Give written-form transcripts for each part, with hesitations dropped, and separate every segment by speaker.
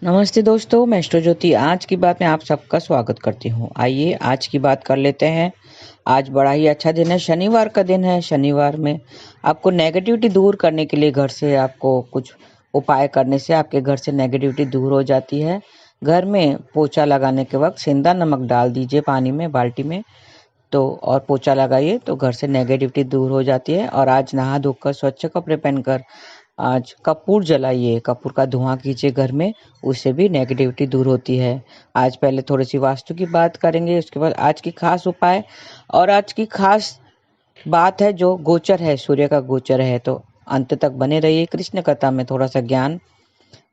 Speaker 1: नमस्ते दोस्तों, मैं एस्ट्रो ज्योति आज की बात में आप सबका स्वागत करती हूँ। आइए आज की बात कर लेते हैं। आज बड़ा ही अच्छा दिन है, शनिवार का दिन है। शनिवार में आपको नेगेटिविटी दूर करने के लिए घर से आपको कुछ उपाय करने से आपके घर से नेगेटिविटी दूर हो जाती है। घर में पोछा लगाने के वक्त सेंधा नमक डाल दीजिए पानी में, बाल्टी में, तो और पोछा लगाइए तो घर से नेगेटिविटी दूर हो जाती है। और आज नहा धोकर स्वच्छ कपड़े पहनकर आज कपूर जलाइए, कपूर का धुआं कीजिए घर में, उससे भी नेगेटिविटी दूर होती है। आज पहले थोड़ी सी वास्तु की बात करेंगे, उसके बाद आज की खास उपाय और आज की खास बात है जो गोचर है, सूर्य का गोचर है। तो अंत तक बने रहिए। कृष्ण कथा में थोड़ा सा ज्ञान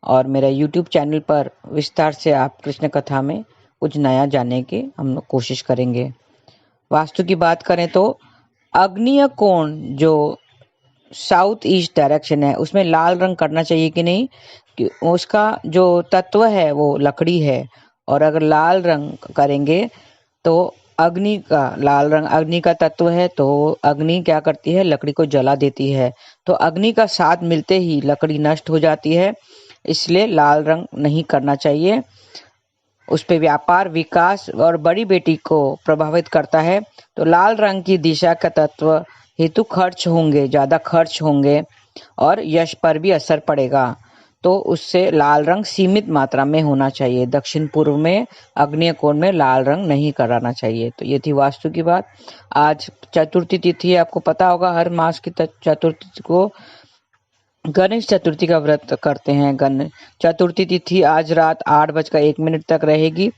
Speaker 1: और मेरा यूट्यूब चैनल पर विस्तार से आप कृष्ण कथा में कुछ नया जानने की हम लोग कोशिश करेंगे। वास्तु की बात करें तो आग्नेय कोण जो साउथ ईस्ट डायरेक्शन है उसमें लाल रंग करना चाहिए कि नहीं, कि उसका जो तत्व है वो लकड़ी है। और अगर लाल रंग करेंगे तो अग्नि का, लाल रंग अग्नि का तत्व है, तो अग्नि क्या करती है, लकड़ी को जला देती है। तो अग्नि का साथ मिलते ही लकड़ी नष्ट हो जाती है, इसलिए लाल रंग नहीं करना चाहिए। उस पे व्यापार, विकास और बड़ी बेटी को प्रभावित करता है। तो लाल रंग की दिशा का तत्व हेतु खर्च होंगे, ज्यादा खर्च होंगे और यश पर भी असर पड़ेगा। तो उससे लाल रंग सीमित मात्रा में होना चाहिए। दक्षिण पूर्व में आग्नेय कोण में लाल रंग नहीं कराना चाहिए। तो ये थी वास्तु की बात। आज चतुर्थी तिथि है, आपको पता होगा हर मास की चतुर्थी को गणेश चतुर्थी का व्रत करते हैं। गणेश चतुर्थी तिथि आज रात 8:01 तक रहेगी।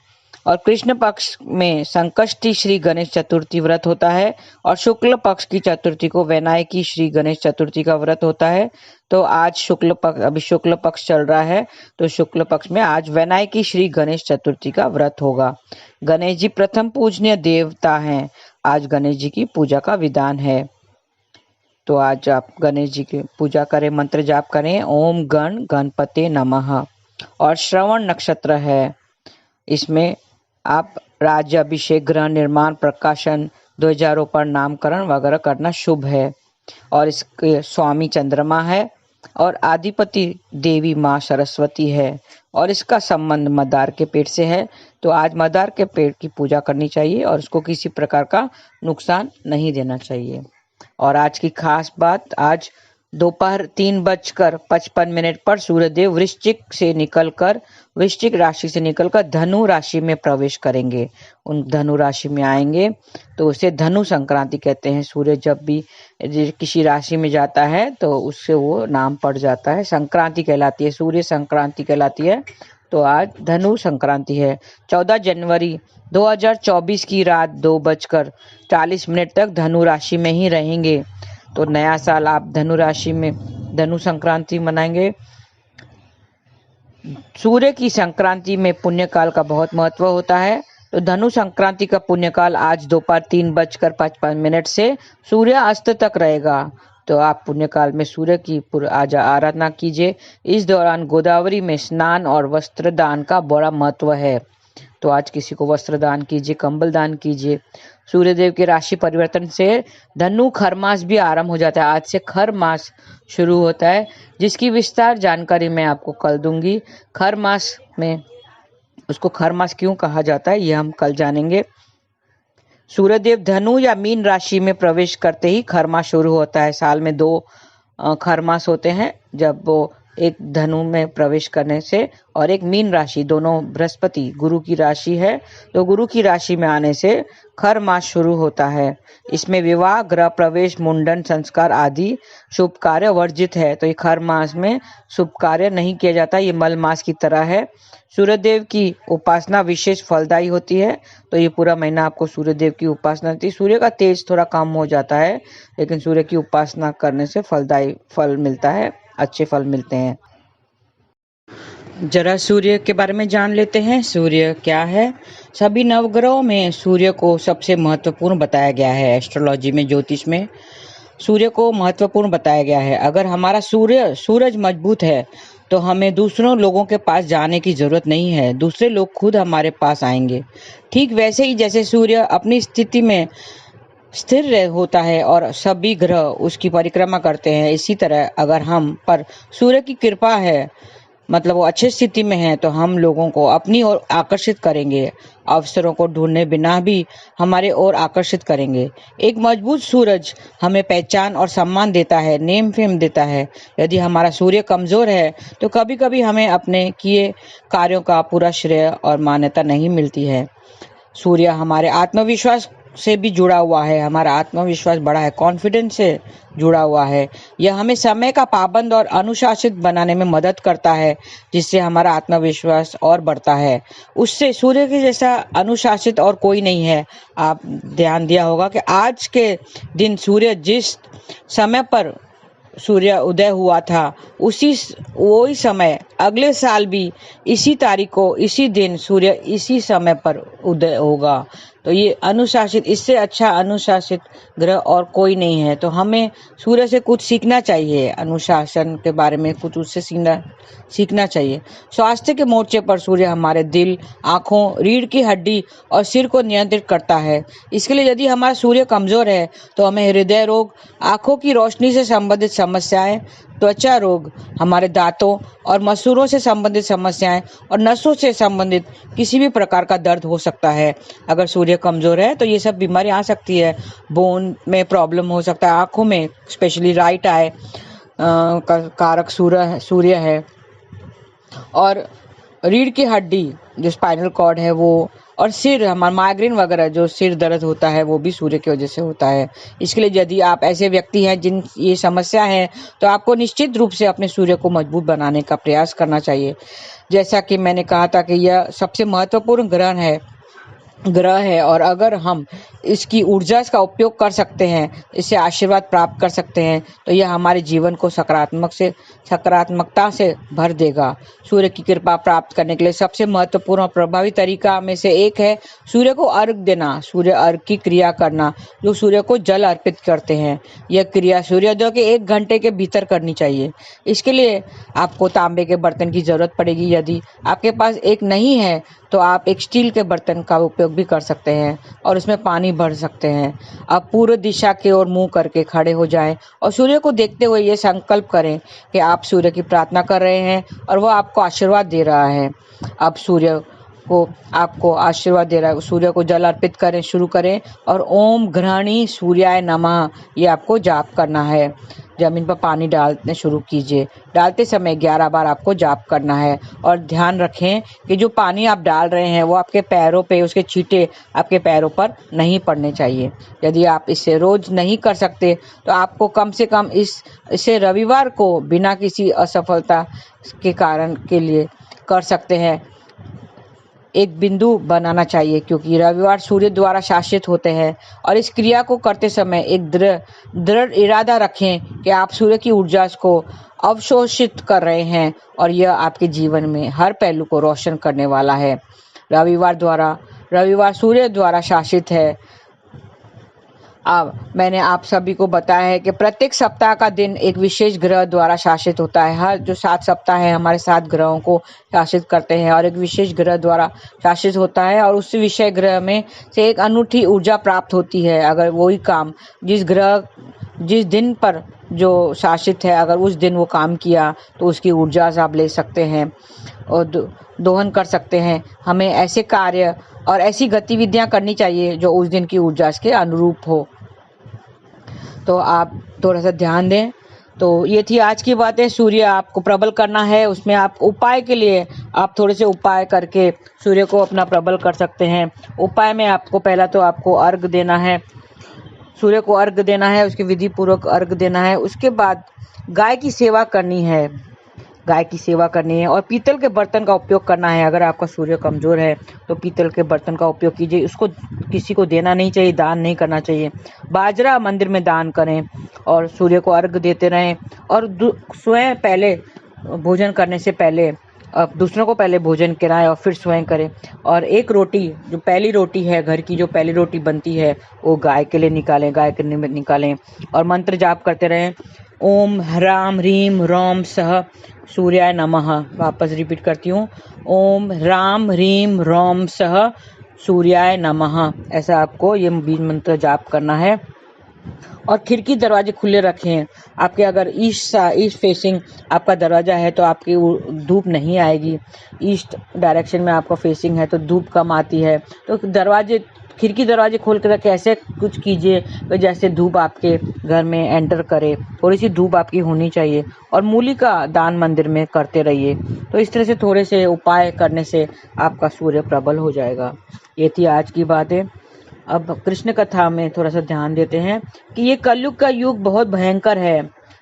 Speaker 1: और कृष्ण पक्ष में संकष्टी श्री गणेश चतुर्थी व्रत होता है और शुक्ल पक्ष की चतुर्थी को वैनायकी श्री गणेश चतुर्थी का व्रत होता है। तो आज अभी शुक्ल पक्ष चल रहा है, तो शुक्ल पक्ष में आज वैनायकी श्री गणेश चतुर्थी का व्रत होगा। गणेश जी प्रथम पूजनीय देवता हैं। आज गणेश जी की पूजा का विधान है। तो आज आप गणेश जी की पूजा करें, मंत्र जाप करें, ओम गण गणपते नमः। और श्रवण नक्षत्र है, इसमें आप राज्य अभिषेक, गृह निर्माण, प्रकाशन, ध्वजारोपण, नामकरण वगैरह करना शुभ है। और इसके स्वामी चंद्रमा है और आदिपति देवी माँ सरस्वती है और इसका संबंध मदार के पेट से है। तो आज मदार के पेट की पूजा करनी चाहिए और उसको किसी प्रकार का नुकसान नहीं देना चाहिए। और आज की खास बात, आज दोपहर 3:55 पर सूर्यदेव वृश्चिक राशि से निकलकर धनु राशि में प्रवेश करेंगे। उन धनु राशि में आएंगे तो उसे धनु संक्रांति कहते हैं। सूर्य जब भी किसी राशि में जाता है तो उससे वो नाम पड़ जाता है, संक्रांति कहलाती है, सूर्य संक्रांति कहलाती है। तो आज धनु संक्रांति है। 14 जनवरी 2024 की रात 2:40 तक धनु राशि में ही रहेंगे। तो नया साल आप धनु राशि में धनु संक्रांति मनाएंगे। सूर्य की संक्रांति में पुण्यकाल का बहुत महत्व होता है। तो धनु संक्रांति का पुण्यकाल आज दोपहर 3:55 से सूर्य अस्त तक रहेगा। तो आप पुण्यकाल में सूर्य की आज आराधना कीजिए। इस दौरान गोदावरी में स्नान और वस्त्र दान का बड़ा महत्व है। तो आज किसी को वस्त्र दान कीजिए, कंबल दान कीजिए। सूर्यदेव के राशि परिवर्तन से धनु खर मास भी आरंभ हो जाता है। आज से खर मास शुरू होता है, जिसकी विस्तार जानकारी मैं आपको कल दूंगी। खर मास में उसको खर मास क्यों कहा जाता है ये हम कल जानेंगे। सूर्यदेव धनु या मीन राशि में प्रवेश करते ही खर मास शुरू होता है। साल में 2 खर मास होते हैं, जब वो एक धनु में प्रवेश करने से और एक मीन राशि, दोनों बृहस्पति गुरु की राशि है, तो गुरु की राशि में आने से खर मास शुरू होता है। इसमें विवाह, गृह प्रवेश, मुंडन संस्कार आदि शुभ कार्य वर्जित है। तो ये खर मास में शुभ कार्य नहीं किया जाता, ये मल मास की तरह है। सूर्यदेव की उपासना विशेष फलदायी होती है। तो ये पूरा महीना आपको सूर्यदेव की उपासना होती है। सूर्य का तेज थोड़ा कम हो जाता है, लेकिन सूर्य की उपासना करने से फलदायी फल मिलता है, अच्छे फल मिलते हैं। जरा सूर्य के बारे में जान लेते हैं। सूर्य क्या है? सभी नवग्रहों में सूर्य को सबसे महत्वपूर्ण बताया गया है। एस्ट्रोलॉजी में, ज्योतिष में सूर्य को महत्वपूर्ण बताया गया है। अगर हमारा सूरज मजबूत है तो हमें दूसरों लोगों के पास जाने की जरूरत नहीं है, दूसरे लोग खुद हमारे पास आएंगे। ठीक वैसे ही जैसे सूर्य अपनी स्थिति में स्थिर होता है और सभी ग्रह उसकी परिक्रमा करते हैं, इसी तरह अगर हम पर सूर्य की कृपा है मतलब वो अच्छी स्थिति में है, तो हम लोगों को अपनी ओर आकर्षित करेंगे, अवसरों को ढूंढने बिना भी हमारे ओर आकर्षित करेंगे। एक मजबूत सूरज हमें पहचान और सम्मान देता है, नेम फेम देता है। यदि हमारा सूर्य कमजोर है तो कभी कभी हमें अपने किए कार्यों का पूरा श्रेय और मान्यता नहीं मिलती है। सूर्य हमारे आत्मविश्वास से भी जुड़ा हुआ है, हमारा आत्मविश्वास बड़ा है, कॉन्फिडेंस से जुड़ा हुआ है। यह हमें समय का पाबंद और अनुशासित बनाने में मदद करता है, जिससे हमारा आत्मविश्वास और बढ़ता है। उससे सूर्य के जैसा अनुशासित और कोई नहीं है। आप ध्यान दिया होगा कि आज के दिन सूर्य जिस समय पर सूर्य उदय हुआ था, वही समय अगले साल भी इसी तारीख को इसी दिन सूर्य इसी समय पर उदय होगा। तो ये अनुशासित, इससे अच्छा अनुशासित ग्रह और कोई नहीं है। तो हमें सूर्य से कुछ सीखना चाहिए, अनुशासन के बारे में कुछ उससे सीखना चाहिए। स्वास्थ्य के मोर्चे पर सूर्य हमारे दिल, आंखों, रीढ़ की हड्डी और सिर को नियंत्रित करता है। इसके लिए यदि हमारा सूर्य कमजोर है तो हमें हृदय रोग, आंखों की रोशनी से संबंधित समस्याएं, त्वचा रोग, हमारे दांतों और मसूड़ों से संबंधित समस्याएं और नसों से संबंधित किसी भी प्रकार का दर्द हो सकता है। अगर सूर्य कमजोर है तो ये सब बीमारी आ सकती है। बोन में प्रॉब्लम हो सकता है, आंखों में, स्पेशली राइट आई का कारक सूर्य है। और रीढ़ की हड्डी जो स्पाइनल कॉर्ड है वो, और सिर, हमारा माइग्रेन वगैरह जो सिर दर्द होता है वो भी सूर्य की वजह से होता है। इसके लिए यदि आप ऐसे व्यक्ति हैं जिन ये समस्या है तो आपको निश्चित रूप से अपने सूर्य को मजबूत बनाने का प्रयास करना चाहिए। जैसा कि मैंने कहा था कि यह सबसे महत्वपूर्ण ग्रह है और अगर हम इसकी ऊर्जा का उपयोग कर सकते हैं, इससे आशीर्वाद प्राप्त कर सकते हैं, तो यह हमारे जीवन को सकारात्मकता से भर देगा। सूर्य की कृपा प्राप्त करने के लिए सबसे महत्वपूर्ण और प्रभावी तरीका में से एक है सूर्य को अर्घ देना, सूर्य अर्घ की क्रिया करना, जो सूर्य को जल अर्पित करते हैं। यह क्रिया सूर्योदय के 1 घंटे के भीतर करनी चाहिए। इसके लिए आपको तांबे के बर्तन की जरूरत पड़ेगी। यदि आपके पास एक नहीं है तो आप एक स्टील के बर्तन का उपयोग भी कर सकते हैं और उसमें पानी भर सकते हैं। आप पूर्व दिशा की ओर मुंह करके खड़े हो जाएं और सूर्य को देखते हुए ये संकल्प करें कि आप सूर्य की प्रार्थना कर रहे हैं और वह आपको आशीर्वाद दे रहा है। अब सूर्य को आपको आशीर्वाद दे रहा है, सूर्य को जल अर्पित करें, शुरू करें और ओम घृणी सूर्याय नमः ये आपको जाप करना है। जमीन पर पानी डालने शुरू कीजिए। डालते समय 11 बार आपको जाप करना है और ध्यान रखें कि जो पानी आप डाल रहे हैं वो आपके पैरों पे, उसके छींटे आपके पैरों पर नहीं पड़ने चाहिए। यदि आप इसे रोज नहीं कर सकते तो आपको कम से कम इसे रविवार को बिना किसी असफलता के कारण के लिए कर सकते हैं, एक बिंदु बनाना चाहिए, क्योंकि रविवार सूर्य द्वारा शासित होते हैं। और इस क्रिया को करते समय एक दृढ़ इरादा रखें कि आप सूर्य की ऊर्जा को अवशोषित कर रहे हैं और यह आपके जीवन में हर पहलू को रोशन करने वाला है। रविवार सूर्य द्वारा शासित है। अब मैंने आप सभी को बताया है कि प्रत्येक सप्ताह का दिन एक विशेष ग्रह द्वारा शासित होता है। हर जो 7 सप्ताह है हमारे 7 ग्रहों को शासित करते हैं और एक विशेष ग्रह द्वारा शासित होता है और उस विशेष ग्रह में से एक अनूठी ऊर्जा प्राप्त होती है। अगर वही काम जिस दिन पर जो शासित है, अगर उस दिन वो काम किया तो उसकी ऊर्जा से आप ले सकते हैं और दोहन कर सकते हैं। हमें ऐसे कार्य और ऐसी गतिविधियां करनी चाहिए जो उस दिन की ऊर्जा के अनुरूप हो। तो आप थोड़ा सा ध्यान दें। तो ये थी आज की बातें। सूर्य आपको प्रबल करना है, उसमें आप उपाय के लिए आप थोड़े से उपाय करके सूर्य को अपना प्रबल कर सकते हैं। उपाय में आपको पहला तो आपको अर्घ देना है, सूर्य को अर्घ देना है, उसके विधि पूर्वक अर्घ देना है। उसके बाद गाय की सेवा करनी है और पीतल के बर्तन का उपयोग करना है। अगर आपका सूर्य कमजोर है तो पीतल के बर्तन का उपयोग कीजिए। उसको किसी को देना नहीं चाहिए, दान नहीं करना चाहिए। बाजरा मंदिर में दान करें और सूर्य को अर्घ देते रहें और स्वयं पहले भोजन करने से पहले दूसरों को पहले भोजन कराएं और फिर स्वयं करें। और एक रोटी, जो पहली रोटी है, घर की जो पहली रोटी बनती है वो गाय के लिए निकालें और मंत्र जाप करते रहें। ओम ह्राम ह्रीम रौम सह सूर्याय नमः। वापस रिपीट करती हूँ, ओम ह्राम ह्रीम रौम सह सूर्याय नमः। ऐसा आपको ये बीज मंत्र जाप करना है। और खिड़की दरवाजे खुले रखें। आपके अगर ईस्ट फेसिंग आपका दरवाजा है तो आपकी धूप नहीं आएगी। ईस्ट डायरेक्शन में आपका फेसिंग है तो धूप कम आती है। तो खिड़की दरवाजे खोल कर रखें। ऐसे कुछ कीजिए तो जैसे धूप आपके घर में एंटर करे, थोड़ी सी धूप आपकी होनी चाहिए। और मूली का दान मंदिर में करते रहिए। तो इस तरह से थोड़े से उपाय करने से आपका सूर्य प्रबल हो जाएगा। ये थी आज की बातें। अब कृष्ण कथा में थोड़ा सा ध्यान देते हैं कि ये कलयुग का युग बहुत भयंकर है।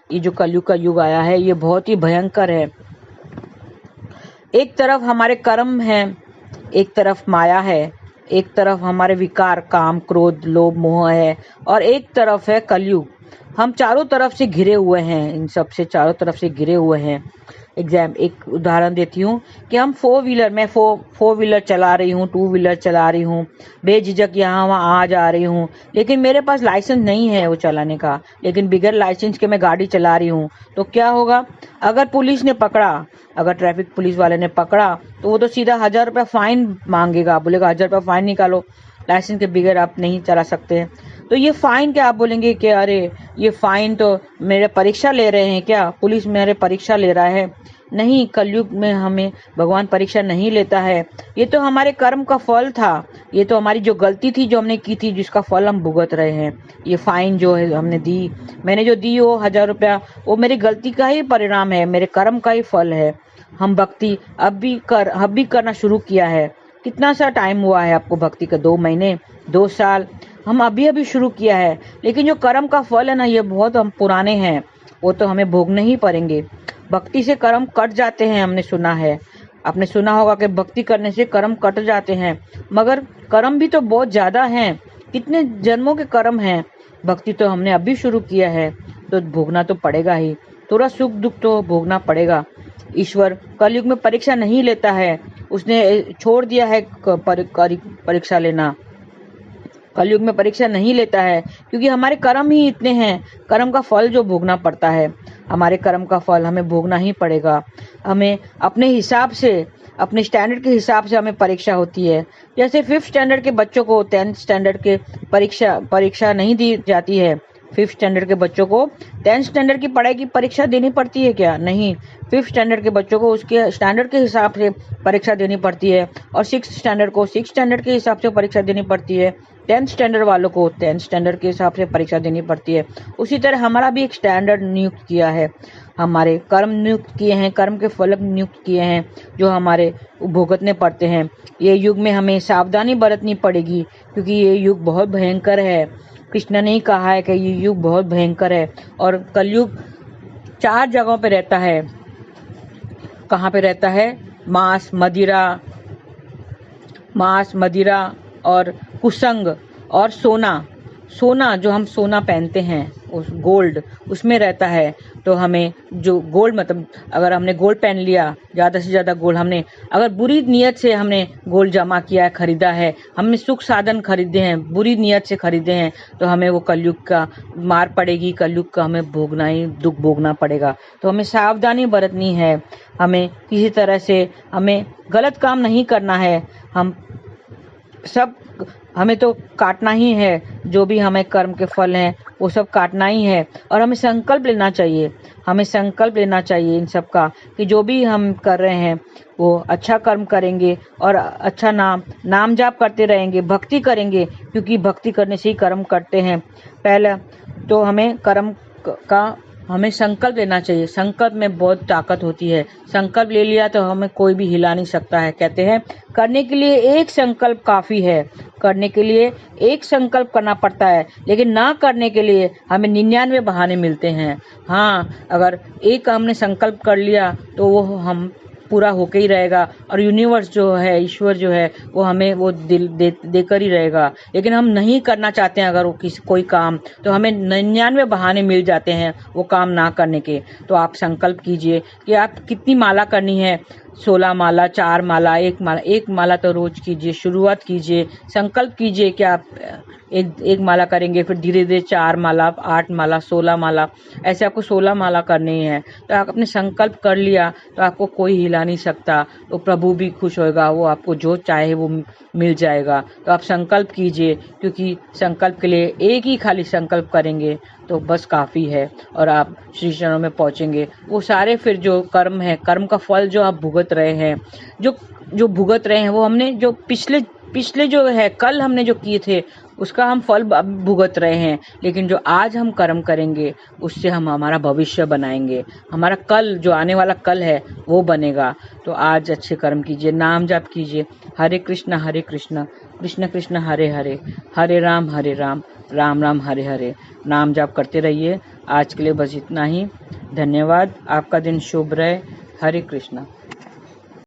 Speaker 1: ये जो कलयुग का युग आया है ये बहुत ही भयंकर है। एक तरफ हमारे कर्म है, एक तरफ माया है, एक तरफ हमारे विकार काम क्रोध लोभ मोह है, और एक तरफ है कलयुग। हम चारों तरफ से घिरे हुए हैं, इन सब से चारों तरफ से घिरे हुए हैं। एक उदाहरण देती हूँ कि हम मैं फोर व्हीलर चला रही हूँ, टू व्हीलर चला रही हूँ, बेझिझक यहाँ वहाँ आ जा रही हूँ, लेकिन मेरे पास लाइसेंस नहीं है वो चलाने का, लेकिन बिगर लाइसेंस के मैं गाड़ी चला रही हूँ। तो क्या होगा? अगर पुलिस ने पकड़ा, अगर ट्रैफिक पुलिस वाले ने पकड़ा तो वो तो सीधा 1000 रुपया फाइन मांगेगा, बोलेगा 1000 रुपया फाइन निकालो, लाइसेंस के बगैर आप नहीं चला सकते। तो ये फाइन क्या, आप बोलेंगे कि अरे ये फाइन तो मेरे परीक्षा ले रहे हैं क्या, पुलिस मेरे परीक्षा ले रहा है? नहीं, कलयुग में हमें भगवान परीक्षा नहीं लेता है। ये तो हमारे कर्म का फल था, ये तो हमारी जो गलती थी जो हमने की थी, जिसका फल हम भुगत रहे हैं। ये फाइन जो है हमने दी, मैंने जो दी वो 1000 रुपया, वो मेरी गलती का ही परिणाम है, मेरे कर्म का ही फल है। हम भक्ति अब भी करना शुरू किया है। कितना सा टाइम हुआ है आपको भक्ति का? 2 महीने, 2 साल? हम अभी शुरू किया है। लेकिन जो कर्म का फल है ना, ये बहुत हम पुराने हैं, वो तो हमें भोगने ही पड़ेंगे। भक्ति से कर्म कट जाते हैं, हमने सुना है, आपने सुना होगा कि भक्ति करने से कर्म कट जाते हैं। मगर कर्म भी तो बहुत ज्यादा हैं, कितने जन्मों के कर्म हैं। भक्ति तो हमने अभी शुरू किया है, तो भोगना तो पड़ेगा ही, थोड़ा सुख दुख तो भोगना पड़ेगा। ईश्वर कलयुग में परीक्षा नहीं लेता है, उसने छोड़ दिया है परीक्षा लेना। कलयुग में परीक्षा नहीं लेता है क्योंकि हमारे कर्म ही इतने हैं, कर्म का फल जो भोगना पड़ता है, हमारे कर्म का फल हमें भोगना ही पड़ेगा। हमें अपने हिसाब से, अपने स्टैंडर्ड के हिसाब से हमें परीक्षा होती है। जैसे 5th स्टैंडर्ड के बच्चों को 10th स्टैंडर्ड के परीक्षा नहीं दी जाती है। 5th स्टैंडर्ड के बच्चों को 10th स्टैंडर्ड की पढ़ाई की परीक्षा देनी पड़ती है क्या? नहीं, 5th स्टैंडर्ड के बच्चों को उसके स्टैंडर्ड के हिसाब से परीक्षा देनी पड़ती है, और 6th स्टैंडर्ड को 6th स्टैंडर्ड के हिसाब से परीक्षा देनी पड़ती है। 10th स्टैंडर्ड वालों को 10th स्टैंडर्ड के हिसाब से परीक्षा देनी पड़ती है। उसी तरह हमारा भी एक स्टैंडर्ड नियुक्त किया है, हमारे कर्म नियुक्त किए हैं, कर्म के फल नियुक्त किए हैं जो हमारे भुगतने पड़ते हैं। ये युग में हमें सावधानी बरतनी पड़ेगी क्योंकि ये युग बहुत भयंकर है। कृष्ण ने ही कहा है कि ये युग बहुत भयंकर है। और कलयुग 4 जगहों पे रहता है। कहाँ पे रहता है? मांस मदिरा और कुसंग और सोना जो हम सोना पहनते हैं, उस गोल्ड, उसमें रहता है। तो हमें जो गोल्ड, मतलब अगर हमने गोल्ड पहन लिया, ज़्यादा से ज़्यादा गोल्ड, हमने अगर बुरी नीयत से हमने गोल्ड जमा किया है, खरीदा है, हमने सुख साधन खरीदे हैं, बुरी नीयत से खरीदे हैं, तो हमें वो कलयुग का मार पड़ेगी, कलयुग का हमें दुख भोगना पड़ेगा। तो हमें सावधानी बरतनी है, हमें किसी तरह से हमें गलत काम नहीं करना है। हमें तो काटना ही है, जो भी हमें कर्म के फल हैं वो सब काटना ही है। और हमें संकल्प लेना चाहिए इन सब का कि जो भी हम कर रहे हैं वो अच्छा कर्म करेंगे और अच्छा नाम जाप करते रहेंगे, भक्ति करेंगे, क्योंकि भक्ति करने से ही कर्म करते हैं। पहले तो हमें कर्म का हमें संकल्प लेना चाहिए। संकल्प में बहुत ताकत होती है। संकल्प ले लिया तो हमें कोई भी हिला नहीं सकता है। कहते हैं करने के लिए एक संकल्प काफी है, करने के लिए एक संकल्प करना पड़ता है, लेकिन ना करने के लिए हमें 99 बहाने मिलते हैं। हाँ, अगर एक हमने संकल्प कर लिया तो वो हम पूरा होके ही रहेगा, और यूनिवर्स जो है, ईश्वर जो है, वो हमें वो दिल देकर ही रहेगा। लेकिन हम नहीं करना चाहते हैं अगर वो कोई काम, तो हमें 99 बहाने मिल जाते हैं वो काम ना करने के। तो आप संकल्प कीजिए कि आप कितनी माला करनी है। 16 माला, 4 माला, 1 माला, 1 माला तो रोज कीजिए, शुरुआत कीजिए, संकल्प कीजिए कि आप एक माला करेंगे, फिर धीरे धीरे 4 माला, 8 माला, 16 माला, ऐसे आपको 16 माला करनी है। तो आप अपने संकल्प कर लिया तो आपको कोई हिला नहीं सकता, तो प्रभु भी खुश होगा, वो आपको जो चाहे वो मिल जाएगा। तो आप संकल्प कीजिए, क्योंकि संकल्प के लिए एक ही खाली संकल्प करेंगे तो बस काफ़ी है और आप श्री चरणों में पहुँचेंगे। वो सारे फिर जो कर्म है, कर्म का फल जो आप भुगत रहे हैं, जो जो भुगत रहे हैं, वो हमने जो पिछले पिछले जो है कल हमने जो किए थे उसका हम फल अब भुगत रहे हैं, लेकिन जो आज हम कर्म करेंगे उससे हम हमारा भविष्य बनाएंगे, हमारा कल जो आने वाला कल है वो बनेगा। तो आज अच्छे कर्म कीजिए, नाम जाप कीजिए, हरे कृष्ण कृष्ण कृष्ण हरे हरे, हरे राम राम राम हरे हरे। नाम जाप करते रहिए। आज के लिए बस इतना ही। धन्यवाद। आपका दिन शुभ रहे। हरे कृष्णा।